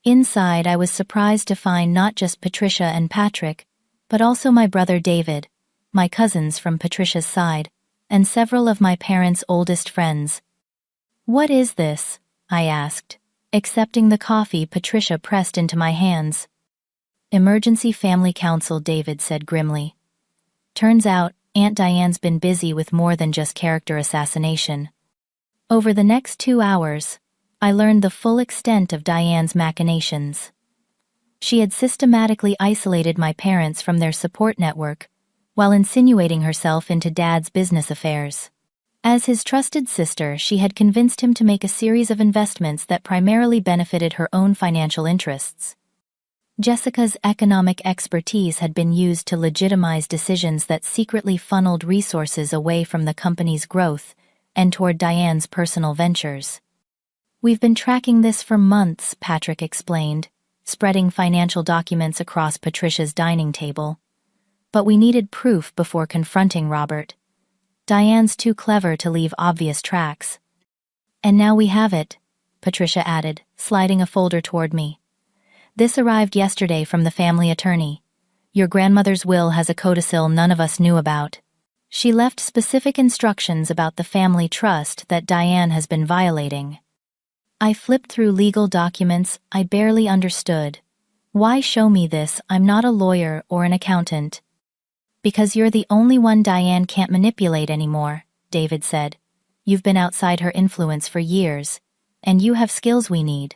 Inside, I was surprised to find not just Patricia and Patrick, but also my brother David, my cousins from Patricia's side, and several of my parents' oldest friends. "What is this?" I asked, accepting the coffee Patricia pressed into my hands. "Emergency Family Council," David said grimly. "Turns out, Aunt Diane's been busy with more than just character assassination." Over the next 2 hours, I learned the full extent of Diane's machinations. She had systematically isolated my parents from their support network, while insinuating herself into Dad's business affairs. As his trusted sister, she had convinced him to make a series of investments that primarily benefited her own financial interests. Jessica's economic expertise had been used to legitimize decisions that secretly funneled resources away from the company's growth and toward Diane's personal ventures. "We've been tracking this for months," Patrick explained, spreading financial documents across Patricia's dining table. "But we needed proof before confronting Robert. Diane's too clever to leave obvious tracks." "And now we have it," Patricia added, sliding a folder toward me. "This arrived yesterday from the family attorney. Your grandmother's will has a codicil none of us knew about. She left specific instructions about the family trust that Diane has been violating." I flipped through legal documents I barely understood. "Why show me this? I'm not a lawyer or an accountant." "Because you're the only one Diane can't manipulate anymore," David said. "You've been outside her influence for years, and you have skills we need."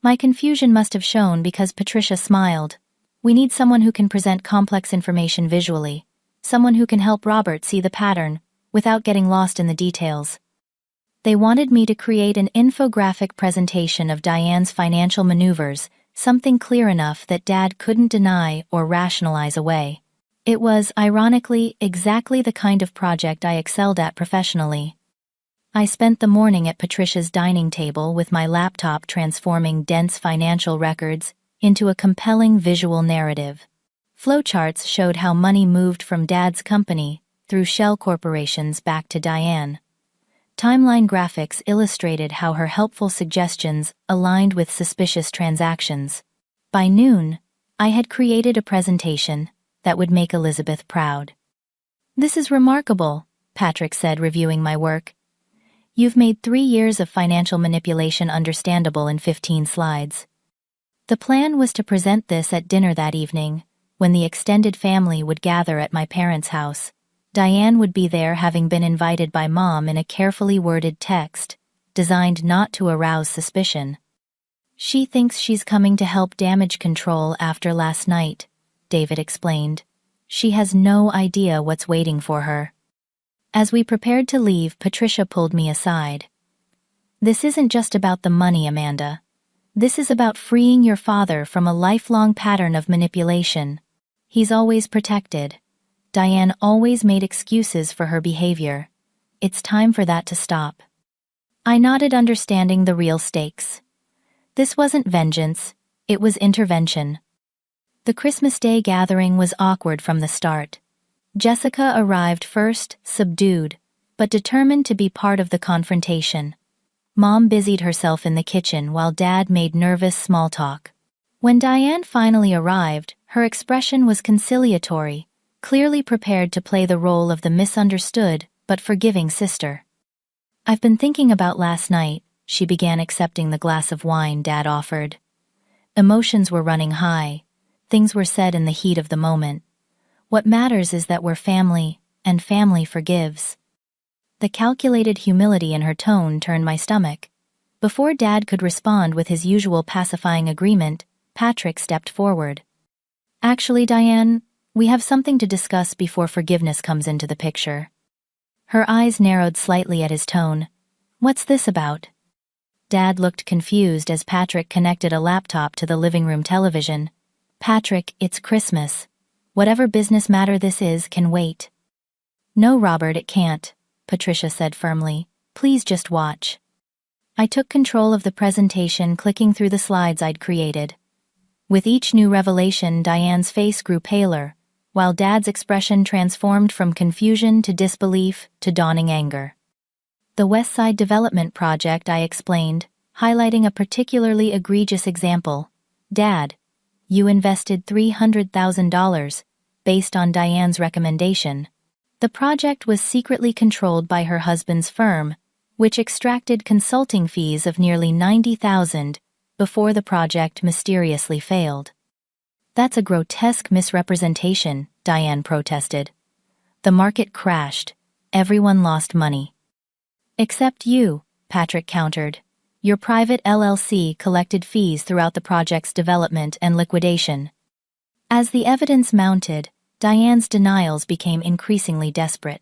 My confusion must have shown because Patricia smiled. "We need someone who can present complex information visually, someone who can help Robert see the pattern without getting lost in the details." They wanted me to create an infographic presentation of Diane's financial maneuvers, something clear enough that Dad couldn't deny or rationalize away. It was, ironically, exactly the kind of project I excelled at professionally. I spent the morning at Patricia's dining table with my laptop transforming dense financial records into a compelling visual narrative. Flowcharts showed how money moved from Dad's company through shell corporations back to Diane. Timeline graphics illustrated how her helpful suggestions aligned with suspicious transactions. By noon, I had created a presentation that would make Elizabeth proud. "This is remarkable," Patrick said, reviewing my work. "You've made 3 years of financial manipulation understandable in 15 slides." The plan was to present this at dinner that evening, when the extended family would gather at my parents' house. Diane would be there, having been invited by Mom in a carefully worded text, designed not to arouse suspicion. She thinks she's coming to help damage control after last night, David explained. She has no idea what's waiting for her. As we prepared to leave, Patricia pulled me aside. This isn't just about the money, Amanda. This is about freeing your father from a lifelong pattern of manipulation. He's always protected. Diane always made excuses for her behavior. It's time for that to stop. I nodded, understanding the real stakes. This wasn't vengeance, it was intervention. The Christmas Day gathering was awkward from the start. Jessica arrived first, subdued, but determined to be part of the confrontation. Mom busied herself in the kitchen while Dad made nervous small talk. When Diane finally arrived, her expression was conciliatory, clearly prepared to play the role of the misunderstood but forgiving sister. I've been thinking about last night, she began, accepting the glass of wine Dad offered. Emotions were running high. Things were said in the heat of the moment. What matters is that we're family, and family forgives. The calculated humility in her tone turned my stomach. Before Dad could respond with his usual pacifying agreement, Patrick stepped forward. Actually, Diane, we have something to discuss before forgiveness comes into the picture. Her eyes narrowed slightly at his tone. What's this about? Dad looked confused as Patrick connected a laptop to the living room television. Patrick, it's Christmas. Whatever business matter this is can wait. No, Robert, it can't, Patricia said firmly. Please just watch. I took control of the presentation, clicking through the slides I'd created. With each new revelation, Diane's face grew paler, while Dad's expression transformed from confusion to disbelief to dawning anger. The West Side Development Project, I explained, highlighting a particularly egregious example. Dad, you invested $300,000, based on Diane's recommendation. The project was secretly controlled by her husband's firm, which extracted consulting fees of nearly $90,000 before the project mysteriously failed. That's a grotesque misrepresentation, Diane protested. The market crashed. Everyone lost money. Except you, Patrick countered. Your private LLC collected fees throughout the project's development and liquidation. As the evidence mounted, Diane's denials became increasingly desperate.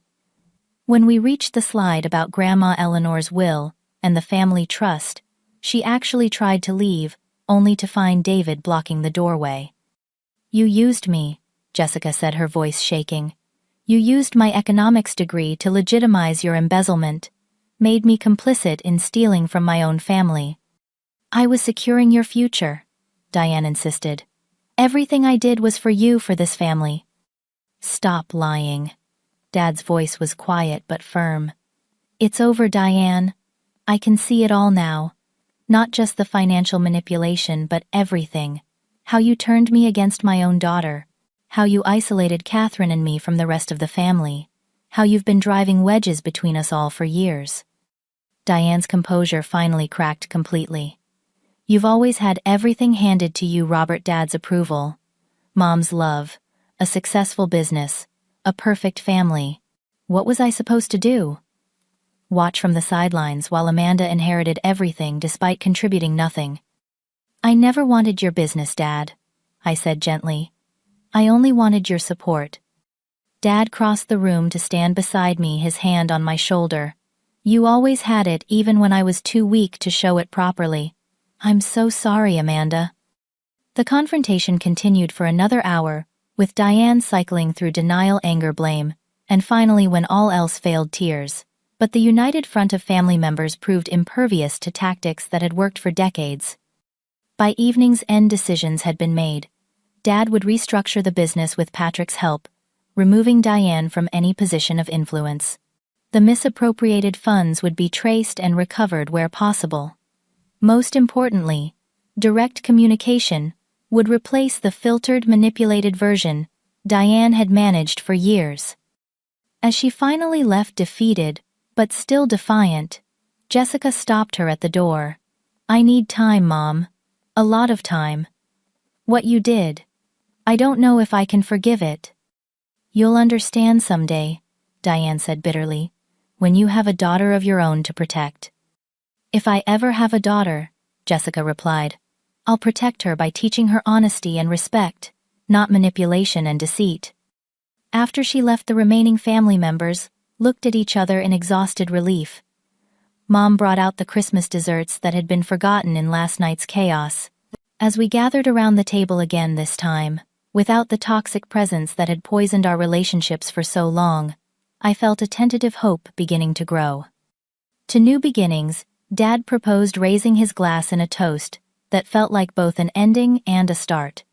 When we reached the slide about Grandma Eleanor's will and the family trust, she actually tried to leave, only to find David blocking the doorway. You used me, Jessica said, her voice shaking. You used my economics degree to legitimize your embezzlement, made me complicit in stealing from my own family. I was securing your future, Diane insisted. Everything I did was for you, for this family. Stop lying. Dad's voice was quiet but firm. It's over, Diane. I can see it all now. Not just the financial manipulation, but everything. How you turned me against my own daughter. How you isolated Catherine and me from the rest of the family. How you've been driving wedges between us all for years. Diane's composure finally cracked completely. You've always had everything handed to you, Robert. Dad's approval. Mom's love. A successful business. A perfect family. What was I supposed to do? Watch from the sidelines while Amanda inherited everything despite contributing nothing. I never wanted your business, Dad, I said gently. I only wanted your support. Dad crossed the room to stand beside me, his hand on my shoulder. You always had it, even when I was too weak to show it properly. I'm so sorry, Amanda. The confrontation continued for another hour, with Diane cycling through denial, anger, blame, and finally, when all else failed, tears. But the united front of family members proved impervious to tactics that had worked for decades. By evening's end, decisions had been made. Dad would restructure the business with Patrick's help, removing Diane from any position of influence. The misappropriated funds would be traced and recovered where possible. Most importantly, direct communication would replace the filtered, manipulated version Diane had managed for years. As she finally left, defeated, but still defiant, Jessica stopped her at the door. I need time, Mom. A lot of time. What you did. I don't know if I can forgive it. You'll understand someday, Diane said bitterly, when you have a daughter of your own to protect. If I ever have a daughter, Jessica replied, I'll protect her by teaching her honesty and respect, not manipulation and deceit." After she left, the remaining family members looked at each other in exhausted relief. Mom brought out the Christmas desserts that had been forgotten in last night's chaos. As we gathered around the table again this time, without the toxic presence that had poisoned our relationships for so long, I felt a tentative hope beginning to grow. To new beginnings, Dad proposed raising his glass in a toast that felt like both an ending and a start.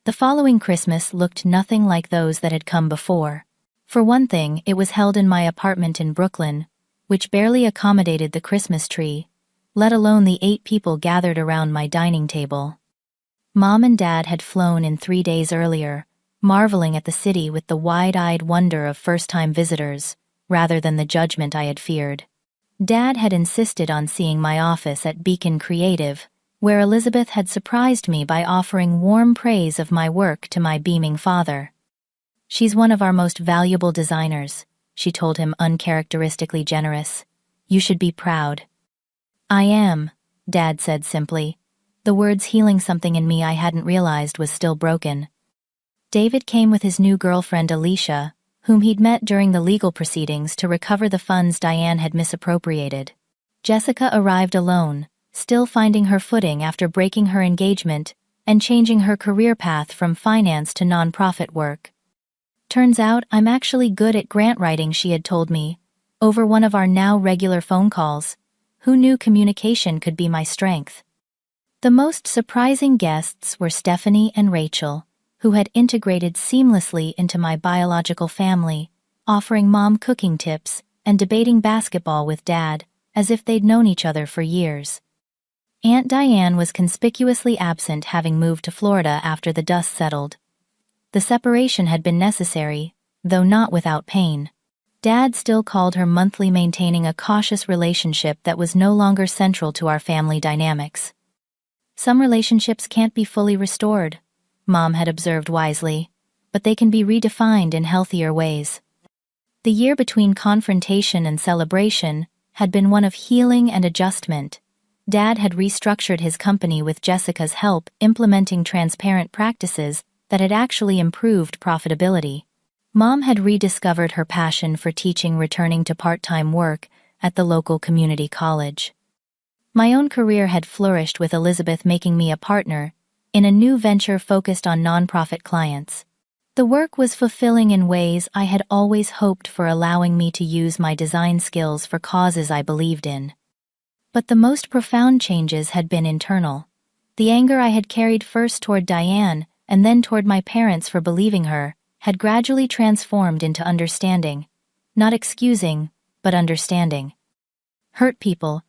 The following Christmas looked nothing like those that had come before. For one thing, it was held in my apartment in Brooklyn, which barely accommodated the Christmas tree, let alone the 8 people gathered around my dining table. Mom and Dad had flown in 3 days earlier, marveling at the city with the wide-eyed wonder of first-time visitors, rather than the judgment I had feared. Dad had insisted on seeing my office at Beacon Creative, where Elizabeth had surprised me by offering warm praise of my work to my beaming father. "She's one of our most valuable designers," she told him, uncharacteristically generous. "You should be proud." "I am," Dad said simply, the words healing something in me I hadn't realized was still broken. David came with his new girlfriend Alicia, whom he'd met during the legal proceedings to recover the funds Diane had misappropriated. Jessica arrived alone, still finding her footing after breaking her engagement and changing her career path from finance to nonprofit work. "Turns out I'm actually good at grant writing," she had told me, over one of our now regular phone calls. Who knew communication could be my strength? The most surprising guests were Stephanie and Rachel, who had integrated seamlessly into my biological family, offering Mom cooking tips and debating basketball with Dad, as if they'd known each other for years. Aunt Diane was conspicuously absent, having moved to Florida after the dust settled. The separation had been necessary, though not without pain. Dad still called her monthly, maintaining a cautious relationship that was no longer central to our family dynamics. "Some relationships can't be fully restored," Mom had observed wisely, "but they can be redefined in healthier ways." The year between confrontation and celebration had been one of healing and adjustment. Dad had restructured his company with Jessica's help, implementing transparent practices that had actually improved profitability. Mom had rediscovered her passion for teaching, returning to part-time work at the local community college. My own career had flourished, with Elizabeth making me a partner in a new venture focused on nonprofit clients. The work was fulfilling in ways I had always hoped for, allowing me to use my design skills for causes I believed in. But the most profound changes had been internal. The anger I had carried first toward Diane and then toward my parents for believing her had gradually transformed into understanding. Not excusing, but understanding. Hurt people,"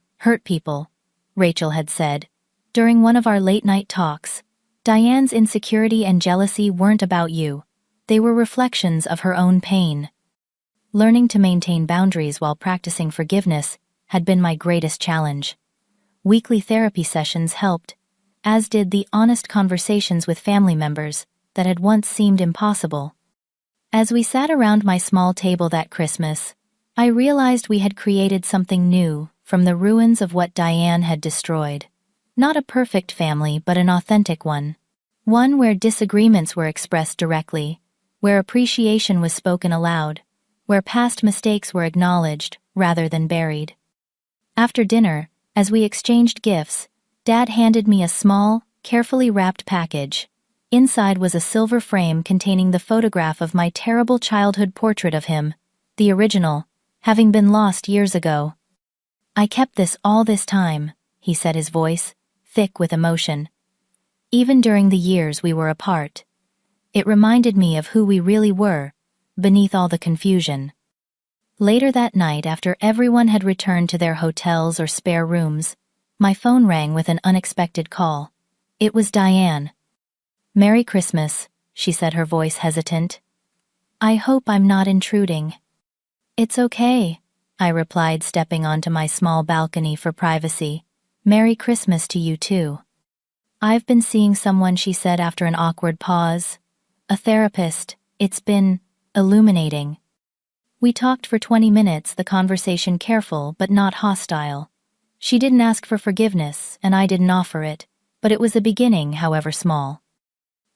Rachel had said during one of our late-night talks. "Diane's insecurity and jealousy weren't about you. They were reflections of her own pain." Learning to maintain boundaries while practicing forgiveness had been my greatest challenge. Weekly therapy sessions helped, as did the honest conversations with family members that had once seemed impossible. As we sat around my small table that Christmas, I realized we had created something new from the ruins of what Diane had destroyed. Not a perfect family, but an authentic one. One where disagreements were expressed directly, where appreciation was spoken aloud, where past mistakes were acknowledged rather than buried. After dinner, as we exchanged gifts, Dad handed me a small, carefully wrapped package. Inside was a silver frame containing the photograph of my terrible childhood portrait of him, the original, having been lost years ago. "I kept this all this time," he said, his voice thick with emotion. "Even during the years we were apart. It reminded me of who we really were, beneath all the confusion." Later that night, after everyone had returned to their hotels or spare rooms, my phone rang with an unexpected call. It was Diane. "Merry Christmas," she said, her voice hesitant. "I hope I'm not intruding." "It's okay," I replied, stepping onto my small balcony for privacy. "Merry Christmas to you too." "I've been seeing someone," she said after an awkward pause. "A therapist. It's been illuminating." We talked for 20 minutes, the conversation careful but not hostile. She didn't ask for forgiveness, and I didn't offer it, but it was a beginning, however small.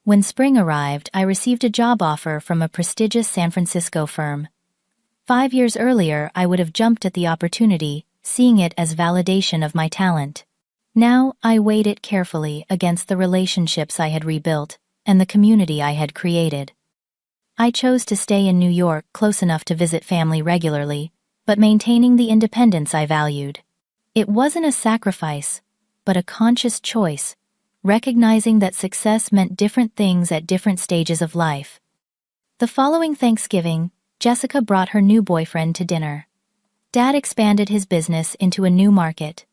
When spring arrived, I received a job offer from a prestigious San Francisco firm. 5 years earlier, I would have jumped at the opportunity, seeing it as validation of my talent. Now, I weighed it carefully against the relationships I had rebuilt and the community I had created. I chose to stay in New York, close enough to visit family regularly, but maintaining the independence I valued. It wasn't a sacrifice, but a conscious choice, recognizing that success meant different things at different stages of life. The following Thanksgiving, Jessica brought her new boyfriend to dinner. Dad expanded his business into a new market.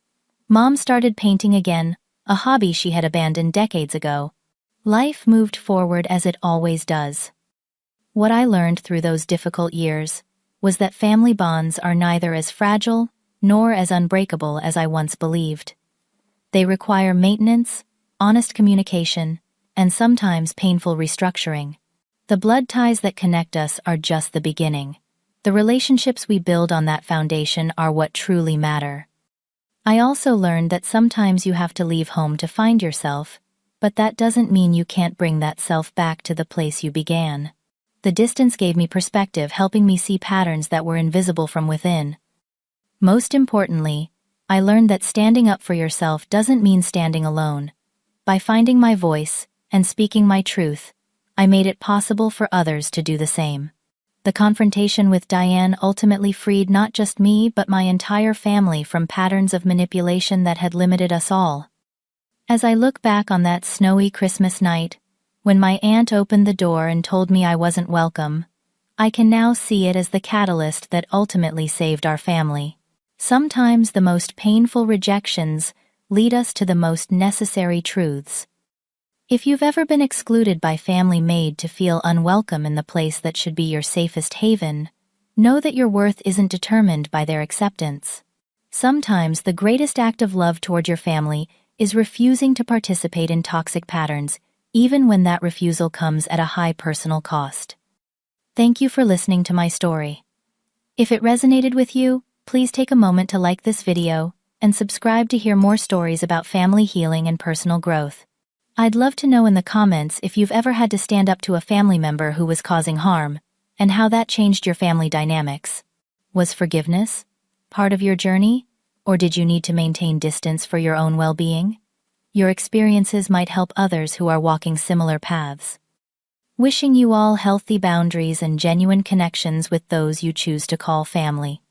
Mom started painting again, a hobby she had abandoned decades ago. Life moved forward as it always does. What I learned through those difficult years was that family bonds are neither as fragile nor as unbreakable as I once believed. They require maintenance, honest communication, and sometimes painful restructuring. The blood ties that connect us are just the beginning. The relationships we build on that foundation are what truly matter. I also learned that sometimes you have to leave home to find yourself, but that doesn't mean you can't bring that self back to the place you began. The distance gave me perspective, helping me see patterns that were invisible from within. Most importantly, I learned that standing up for yourself doesn't mean standing alone. By finding my voice and speaking my truth, I made it possible for others to do the same. The confrontation with Diane ultimately freed not just me but my entire family from patterns of manipulation that had limited us all. As I look back on that snowy Christmas night, when my aunt opened the door and told me I wasn't welcome, I can now see it as the catalyst that ultimately saved our family. Sometimes the most painful rejections lead us to the most necessary truths. If you've ever been excluded by family made to feel unwelcome in the place that should be your safest haven, know that your worth isn't determined by their acceptance. Sometimes the greatest act of love toward your family is refusing to participate in toxic patterns, even when that refusal comes at a high personal cost. Thank you for listening to my story. If it resonated with you, please take a moment to like this video and subscribe to hear more stories about family healing and personal growth. I'd love to know in the comments if you've ever had to stand up to a family member who was causing harm, and how that changed your family dynamics. Was forgiveness part of your journey, or did you need to maintain distance for your own well-being? Your experiences might help others who are walking similar paths. Wishing you all healthy boundaries and genuine connections with those you choose to call family.